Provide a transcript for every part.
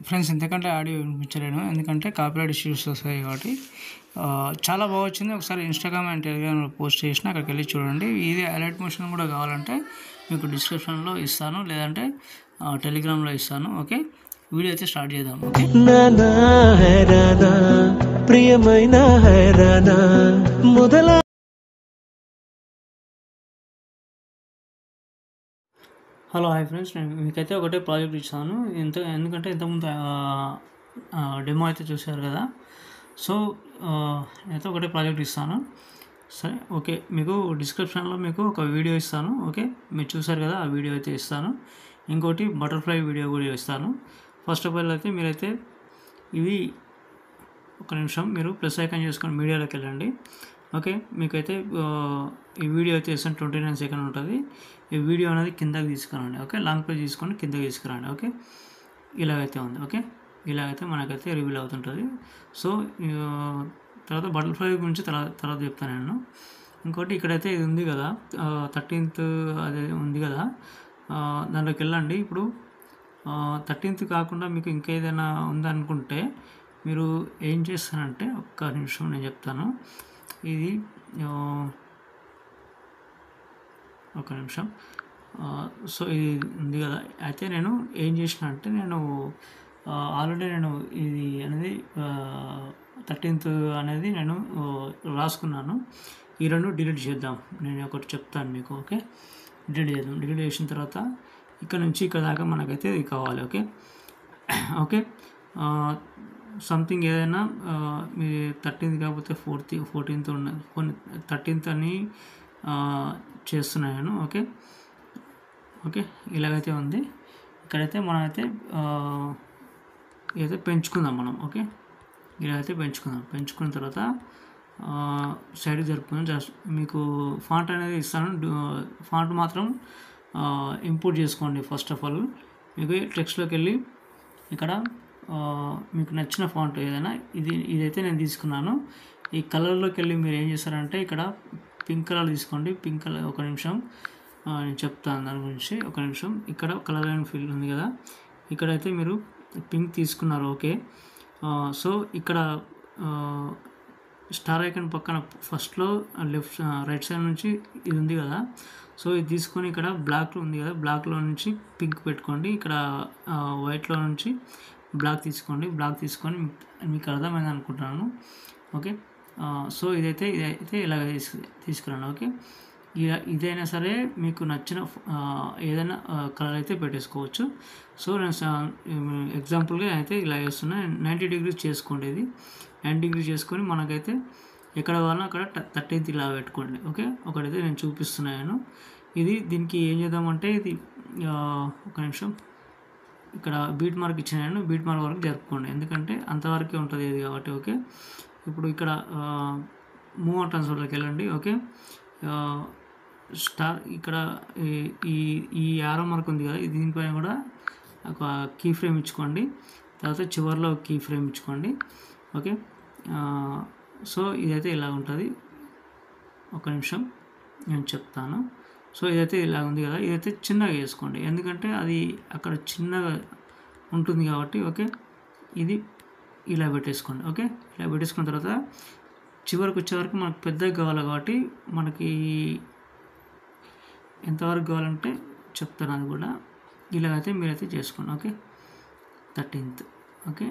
Friends ఇంతకంటే audio వినిపించలేను, ఎందుకంటే copyright issues వస్తాయి కాబట్టి. చాలా బాగా వచ్చింది. ఒకసారి ఇన్స్టాగ్రామ్ అండ్ టెలిగ్రామ్లో పోస్ట్ చేసిన, అక్కడికి వెళ్ళి చూడండి. ఇది అలర్ట్ మోషన్ కూడా కావాలంటే మీకు డిస్క్రిప్షన్లో ఇస్తాను, లేదంటే టెలిగ్రామ్లో ఇస్తాను. ఓకే, వీడియో అయితే స్టార్ట్ చేద్దాం. ఓకే, ప్రియమైన మొదల. హలో హాయ్ ఫ్రెండ్స్, నేను మీకైతే ఒకటే ప్రాజెక్ట్ ఇచ్చాను. ఎందుకంటే ఇంతకుముందు డెమో అయితే చూశారు కదా. సో నేనైతే ఒకటే ప్రాజెక్ట్ ఇస్తాను. సరే, ఓకే, మీకు డిస్క్రిప్షన్లో మీకు ఒక వీడియో ఇస్తాను. ఓకే, మీరు చూసారు కదా, ఆ వీడియో అయితే ఇస్తాను. ఇంకోటి బటర్ఫ్లై వీడియో కూడా ఇస్తాను. ఫస్ట్ ఆఫ్ ఆల్ అయితే మీరైతే ఇవి ఒక నిమిషం మీరు ప్లస్ ఐకాన్ చేసుకొని మీడియాలోకి వెళ్ళండి. ఓకే, మీకైతే ఈ వీడియో అయితే ఇస్తాను. 29 సెకండ్ ఉంటుంది. ఈ వీడియో అనేది కిందకి తీసుకురండి. ఓకే, లాంగ్ ప్రెస్ తీసుకొని కిందకి తీసుకురండి. ఓకే, ఇలాగైతే ఉంది. ఓకే, ఇలాగైతే మనకైతే రివీల్ అవుతుంటుంది. సో తర్వాత బటర్ఫ్లై గురించి తర్వాత చెప్తాను నేను. ఇంకోటి ఇక్కడైతే ఇది ఉంది కదా, 13th అదే ఉంది కదా, దాంట్లోకి వెళ్ళండి. ఇప్పుడు 13th కాకుండా మీకు ఇంకేదైనా ఉందనుకుంటే మీరు ఏం చేస్తారంటే, ఒక్క నిమిషం నేను చెప్తాను. ఇది ఒక నిమిషం. సో ఇది ఉంది కదా, అయితే నేను ఏం చేసిన అంటే, నేను ఆల్రెడీ ఇది అనేది 13th అనేది నేను రాసుకున్నాను. ఈ రెండు డిలీట్ చేద్దాం. నేను ఒకటి చెప్తాను మీకు. ఓకే, డిలీట్ చేద్దాం. డిలీట్ చేసిన తర్వాత ఇక్కడ నుంచి ఇక్కడ దాకా మనకైతే ఇది కావాలి. ఓకే ఓకే సంథింగ్ ఏదైనా మీ 13th కాకపోతే 14th ఉన్న 13th అని చేస్తున్నాను. ఓకే ఓకే ఇలాగైతే ఉంది. ఇక్కడైతే మనమైతే ఇదైతే పెంచుకుందాం మనం. ఓకే, ఇలాగైతే పెంచుకున్న తర్వాత సైడ్కి జరుపుకుందాం. జస్ట్ మీకు ఫాంట్ అనేది ఇస్తాను. ఫాంట్ మాత్రం ఇంపోర్ట్ చేసుకోండి. ఫస్ట్ ఆఫ్ ఆల్ మీకు టెక్స్ట్లోకి వెళ్ళి ఇక్కడ మీకు నచ్చిన ఫాంట్ ఏదైనా, ఇదైతే నేను తీసుకున్నాను. ఈ కలర్లోకి వెళ్ళి మీరు ఏం చేస్తారంటే, ఇక్కడ పింక్ కలర్ తీసుకోండి. పింక్ కలర్, ఒక నిమిషం నేను చెప్తాను దాని గురించి. ఒక నిమిషం. ఇక్కడ కలర్ అండ్ ఫీల్ ఉంది కదా, ఇక్కడైతే మీరు పింక్ తీసుకున్నారు. ఓకే, సో ఇక్కడ స్టార్ ఐకాన్ పక్కన ఫస్ట్లో రైట్ సైడ్ నుంచి ఇది ఉంది కదా, సో ఇది తీసుకొని ఇక్కడ బ్లాక్ ఉంది కదా, బ్లాక్లో నుంచి పింక్ పెట్టుకోండి. ఇక్కడ వైట్లో నుంచి బ్లాక్ తీసుకోండి. బ్లాక్ తీసుకొని మీకు అర్థమైంది అనుకుంటున్నాను. ఓకే, సో ఇదైతే ఇలాగ తీసుకురండి. ఓకే, ఇదైనా సరే మీకు నచ్చిన ఏదైనా కలర్ అయితే పెట్టేసుకోవచ్చు. సో నేను ఎగ్జాంపుల్గా అయితే ఇలా చేస్తున్నా. 90 degrees చేసుకోండి. ఇది 90 degrees చేసుకొని మనకైతే ఎక్కడ కావాలన్నా అక్కడ 13th ఇలా పెట్టుకోండి. ఓకే, ఒకటైతే నేను చూపిస్తున్నాను. దీనికి ఏం చేద్దామంటే, ఇది ఒక నిమిషం, ఇక్కడ బీట్ మార్క్ ఇచ్చాను. బీట్ మార్క్ వరకు జరుపుకోండి, ఎందుకంటే అంతవరకే ఉంటుంది ఇది కాబట్టి. ఓకే, ఇప్పుడు ఇక్కడ మూవ్ ఆన్ ట్రాన్స్ఫర్లోకి వెళ్ళండి. ఓకే, స్టార్ ఇక్కడ ఈ యారో మార్క్ ఉంది కదా, దీనిపైన కూడా ఒక కీ ఫ్రేమ్ ఇచ్చుకోండి. తర్వాత చివరిలో కీ ఫ్రేమ్ ఇచ్చుకోండి. ఓకే, సో ఇదైతే ఇలా ఉంటుంది. ఒక నిమిషం నేను చెప్తాను. సో ఇదైతే ఇలా ఉంది కదా, ఇదైతే చిన్నగా చేసుకోండి, ఎందుకంటే అది అక్కడ చిన్నగా ఉంటుంది కాబట్టి. ఓకే, ఇది ఇలా పెట్టేసుకోండి. ఓకే, ఇలా పెట్టేసుకున్న తర్వాత చివరికి వచ్చేవరకు మనకు పెద్దగా కావాలి కాబట్టి, మనకి ఎంతవరకు కావాలంటే చెప్తాను అది కూడా. ఇలాగైతే మీరైతే చేసుకోండి. Okay, 13th. ఓకే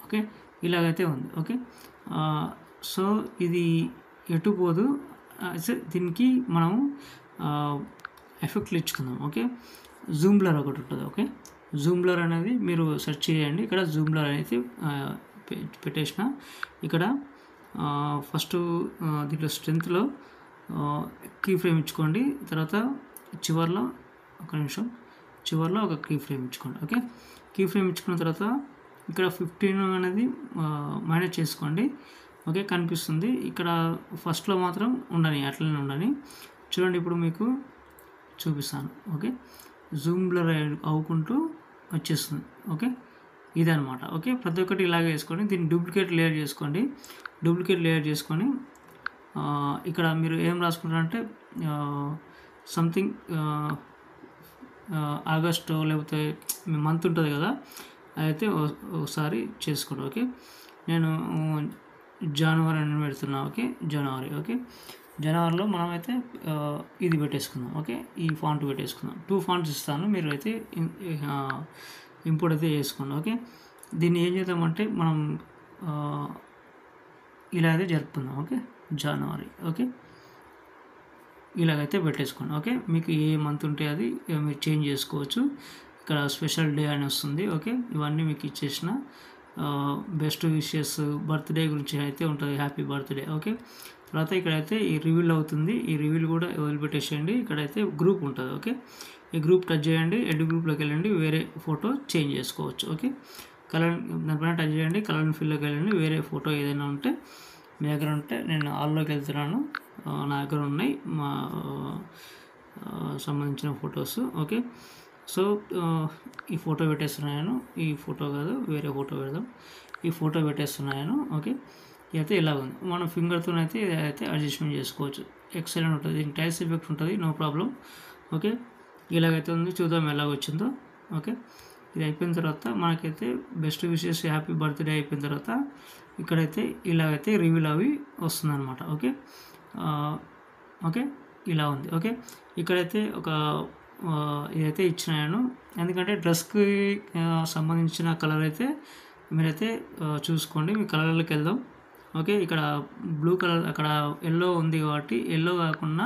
ఓకే ఇలాగైతే ఉంది. ఓకే, సో ఇది ఎటు పోదు. దీనికి మనం ఎఫెక్ట్లు ఇచ్చుకుందాం. ఓకే, జూమ్ బ్లర్ ఒకటి ఉంటుంది. ఓకే, జూమ్ బ్లర్ అనేది మీరు సెర్చ్ చేయండి. ఇక్కడ జూమ్ బ్లర్ అయితే పెట్టేసిన. ఇక్కడ ఫస్ట్ దీంట్లో స్ట్రెంత్లో కీ ఫ్రేమ్ ఇచ్చుకోండి. తర్వాత చివరిలో ఒక నిమిషం, చివరిలో ఒక కీ ఫ్రేమ్ ఇచ్చుకోండి. ఓకే, కీ ఫ్రేమ్ ఇచ్చుకున్న తర్వాత ఇక్కడ 15 అనేది మైనస్ చేసుకోండి. ఓకే, కనిపిస్తుంది. ఇక్కడ ఫస్ట్లో మాత్రం ఉండని, అట్లనే ఉండని. చూడండి, ఇప్పుడు మీకు చూపిస్తాను. ఓకే, జూమ్ బ్లర్ అవ్వుకుంటూ వచ్చేస్తుంది. ఓకే, ఇదనమాట. ఓకే, ప్రతి ఒక్కటి ఇలాగే వేసుకోండి. దీన్ని డూప్లికేట్ లేయర్ చేసుకోండి. డూప్లికేట్ లేయర్ చేసుకొని ఇక్కడ మీరు ఏం రాసుకుంటారంటే, సంథింగ్ ఆగస్టు లేకపోతే మంత్ ఉంటుంది కదా, అయితే ఒకసారి చేసుకోండి. ఓకే, నేను జనవరి అని పెడుతున్నా. ఓకే, జనవరి. ఓకే, జనవరిలో మనమైతే ఇది పెట్టేసుకుందాం. ఓకే, ఈ ఫాంట్ పెట్టేసుకుందాం. 2 ఫాంట్స్ ఇస్తాను, మీరు అయితే ఇంపోర్ట్ అయితే చేసుకోండి. ఓకే, దీన్ని ఏం చేద్దామంటే మనం ఇలా అయితే జరుపుకుందాం. ఓకే, జనవరి. ఓకే, ఇలాగైతే పెట్టేసుకోండి. ఓకే, మీకు ఏ మంత్ ఉంటే అది మీరు చేంజ్ చేసుకోవచ్చు. ఇక్కడ స్పెషల్ డే అని వస్తుంది. ఓకే, ఇవన్నీ మీకు ఇచ్చేసిన బెస్ట్ విషెస్ బర్త్డే గురించి అయితే ఉంటుంది, హ్యాపీ బర్త్డే. ఓకే, తర్వాత ఇక్కడైతే ఈ రివీల్ అవుతుంది, ఈ రివీల్ కూడా వదిలిపెట్టేసేయండి. ఇక్కడైతే గ్రూప్ ఉంటుంది. ఓకే, ఈ గ్రూప్ టచ్ చేయండి, ఎడ్ గ్రూప్లోకి వెళ్ళండి, వేరే ఫోటో చేంజ్ చేసుకోవచ్చు. ఓకే, కలర్ దానిపైన టచ్ చేయండి, కలర్ అండ్ ఫిల్లోకి వెళ్ళండి, వేరే ఫోటో ఏదైనా ఉంటే మీ దగ్గర ఉంటే, నేను ఆల్లోకి వెళ్తున్నాను, నా దగ్గర ఉన్నాయి మా సంబంధించిన ఫొటోస్. ఓకే, సో ఈ ఫోటో పెట్టేస్తున్నాను, ఈ ఫోటో కాదు వేరే ఫోటో పెడదాం, ఈ ఫోటో పెట్టేస్తున్నాను. ఓకే, ఇదైతే ఇలా ఉంది. మనం ఫింగర్తో అయితే ఇదైతే అడ్జస్ట్మెంట్ చేసుకోవచ్చు. ఎక్సలెంట్ ఉంటుంది, దీనికి టైల్స్ ఎఫెక్ట్ ఉంటుంది, నో ప్రాబ్లం. ఓకే, ఇలాగైతే ఉంది, చూద్దాం ఎలా వచ్చిందో. ఓకే, ఇది అయిపోయిన తర్వాత మనకైతే బెస్ట్ విషెస్ హ్యాపీ బర్త్డే అయిపోయిన తర్వాత ఇక్కడైతే ఇలాగైతే రివీల్ అవి వస్తుందన్నమాట. ఓకే, ఓకే, ఇలా ఉంది. ఓకే, ఇక్కడైతే ఒక ఇదైతే ఇచ్చినాను, ఎందుకంటే డ్రెస్కి సంబంధించిన కలర్ అయితే మీరైతే చూసుకోండి. మీ కలర్లోకి వెళ్దాం. ఓకే, ఇక్కడ బ్లూ కలర్, అక్కడ ఎల్లో ఉంది కాబట్టి ఎల్లో కాకుండా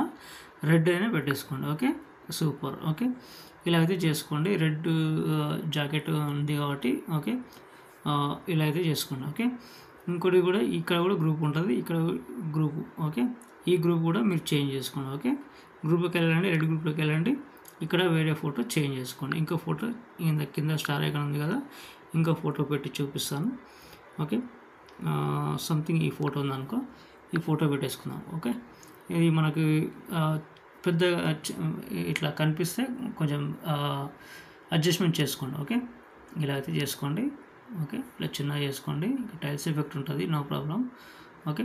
రెడ్ అయినా పెట్టేసుకోండి. Okay, super. ఓకే, ఇలా అయితే చేసుకోండి, రెడ్ జాకెట్ ఉంది కాబట్టి. ఓకే, ఇలా అయితే చేసుకోండి. ఓకే, ఇంకోటి కూడా ఇక్కడ కూడా గ్రూప్ ఉంటుంది, ఇక్కడ గ్రూప్. ఓకే, ఈ గ్రూప్ కూడా మీరు చేంజ్ చేసుకోండి. ఓకే, గ్రూప్లోకి వెళ్ళండి, రెడ్ గ్రూప్లోకి వెళ్ళండి, ఇక్కడ వేరే ఫోటో చేంజ్ చేసుకోండి. ఇంకో ఫోటో కింద స్టార్ ఐకాన్ ఉంది కదా, ఇంకో ఫోటో పెట్టి చూపిస్తాను. ఓకే, సంథింగ్ ఈ ఫోటో ఉందనుకో, ఈ ఫోటో పెట్టేసుకుందాం. ఓకే, ఇది మనకి పెద్దగా ఇట్లా కనిపిస్తే కొంచెం అడ్జస్ట్మెంట్ చేసుకోండి. ఓకే, ఇలా అయితే చేసుకోండి. ఓకే, ఇట్లా చిన్నగా చేసుకోండి, టైల్స్ ఎఫెక్ట్ ఉంటుంది, నో ప్రాబ్లం. ఓకే,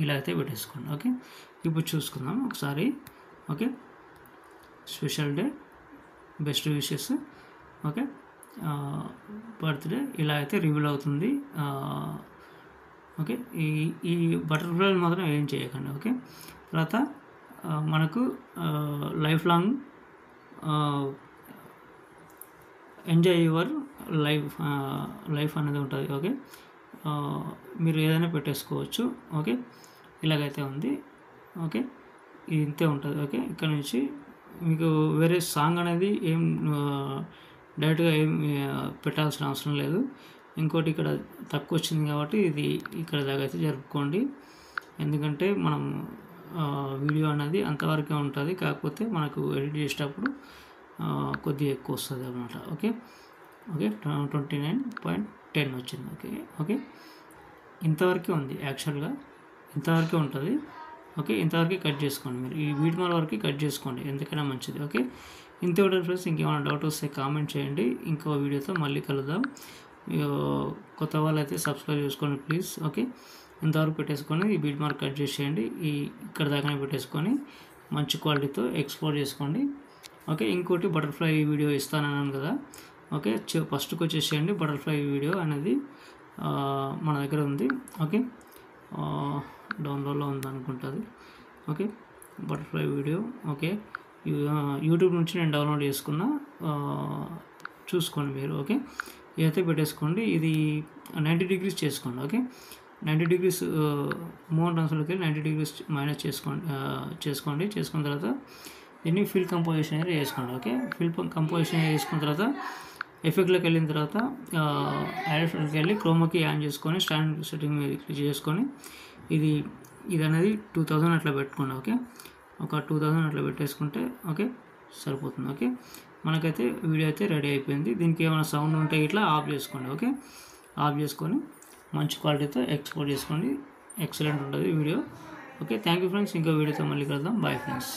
ఇలా అయితే పెట్టేసుకోండి. ఓకే, ఇప్పుడు చూసుకుందాం ఒకసారి. Okay, special day best wishes. Okay, birthday ఇలా అయితే రివీల్ అవుతుంది. ఓకే, ఈ బటర్ఫ్లై మాత్రం ఏం చేయకండి. ఓకే, తర్వాత మనకు life long enjoy your life అనేది ఉంటుంది. ఓకే, మీరు ఏదైనా పెట్టేసుకోవచ్చు. ఓకే, ఇలాగైతే ఉంది. ఓకే, ఇది ఇంతే ఉంటుంది. ఓకే, ఇక్కడ నుంచి మీకు వేరే సాంగ్ అనేది ఏం డైరెక్ట్గా ఏం పెట్టాల్సిన అవసరం లేదు. ఇంకోటి ఇక్కడ తక్కువ వచ్చింది కాబట్టి ఇది ఇక్కడ దాకా అయితే జరుపుకోండి, ఎందుకంటే మనం వీడియో అనేది అంతవరకే ఉంటుంది, కాకపోతే మనకు ఎడిట్ చేసేటప్పుడు కొద్దిగా ఎక్కువ వస్తుంది అన్నమాట. ఓకే, ఓకే, 29.10 వచ్చింది. ఓకే, ఓకే, ఇంతవరకే ఉంది, యాక్చువల్గా ఇంతవరకే ఉంటుంది. ఓకే, ఇంతవరకు కట్ చేసుకోండి, మీరు ఈ వీడియో వరకు కట్ చేసుకోండి, ఎందుకైనా మంచిది. ఓకే, ఇంత ఉంటుంది ఫ్రెండ్స్. ఇంకేమైనా డౌట్ వస్తే కామెంట్ చేయండి, ఇంకో వీడియోతో మళ్ళీ కలుద్దాం. కొత్త వాళ్ళు అయితే సబ్స్క్రైబ్ చేసుకోండి ప్లీజ్. ఓకే, ఇంతవరకు పెట్టేసుకొని ఈ బీట్ మార్క్ కట్ చేసేయండి, ఇక్కడ దాకానే పెట్టేసుకొని మంచి క్వాలిటీతో ఎక్స్పోర్ట్ చేసుకోండి. ఓకే, ఇంకోటి బటర్ఫ్లై వీడియో ఇస్తానన్నాను కదా. ఓకే, ఫస్ట్కి వచ్చేసేయండి, బటర్ఫ్లై వీడియో అనేది మన దగ్గర ఉంది. ఓకే, డౌన్లోడ్లో ఉందనుకుంటుంది. Okay, butterfly video. Okay, YouTube నుంచి నేను డౌన్లోడ్ చేసుకున్నా, చూసుకోండి మీరు. ఓకే, ఇదైతే పెట్టేసుకోండి, ఇది 90 degrees చేసుకోండి. ఓకే, 90 degrees మోహన్ ట్రాన్స్ఫర్లోకి వెళ్ళి 90 degrees మైనస్ చేసుకోండి. చేసుకున్న తర్వాత దీన్ని ఫిల్ కంపోజిషన్ ఏరియా వేసుకోండి. ఓకే, ఫిల్ కంపోజిషన్ ఏరియా వేసుకున్న తర్వాత ఎఫెక్ట్లోకి వెళ్ళిన తర్వాత యాడ్ వెళ్ళి క్రోమాకి ఆన్ చేసుకొని స్టాండ్ సెట్టింగ్ మీద క్లిక్ చేసుకొని ఇది అనేది 2000 అట్లా పెట్టుకోండి. ఓకే, ఒక 2000 అట్లా పెట్టేసుకుంటే ఓకే సరిపోతుంది. ఓకే, మనకైతే వీడియో అయితే రెడీ అయిపోయింది. దీనికి ఏమైనా సౌండ్ ఉంటే ఇట్లా ఆఫ్ చేసుకోండి. ఓకే, ఆఫ్ చేసుకొని మంచి క్వాలిటీతో ఎక్స్పోర్ట్ చేసుకోండి, ఎక్సలెంట్ ఉంటుంది video. Okay, thank you friends, ఇంకో వీడియోతో మళ్ళీ కలుద్దాం. Bye friends.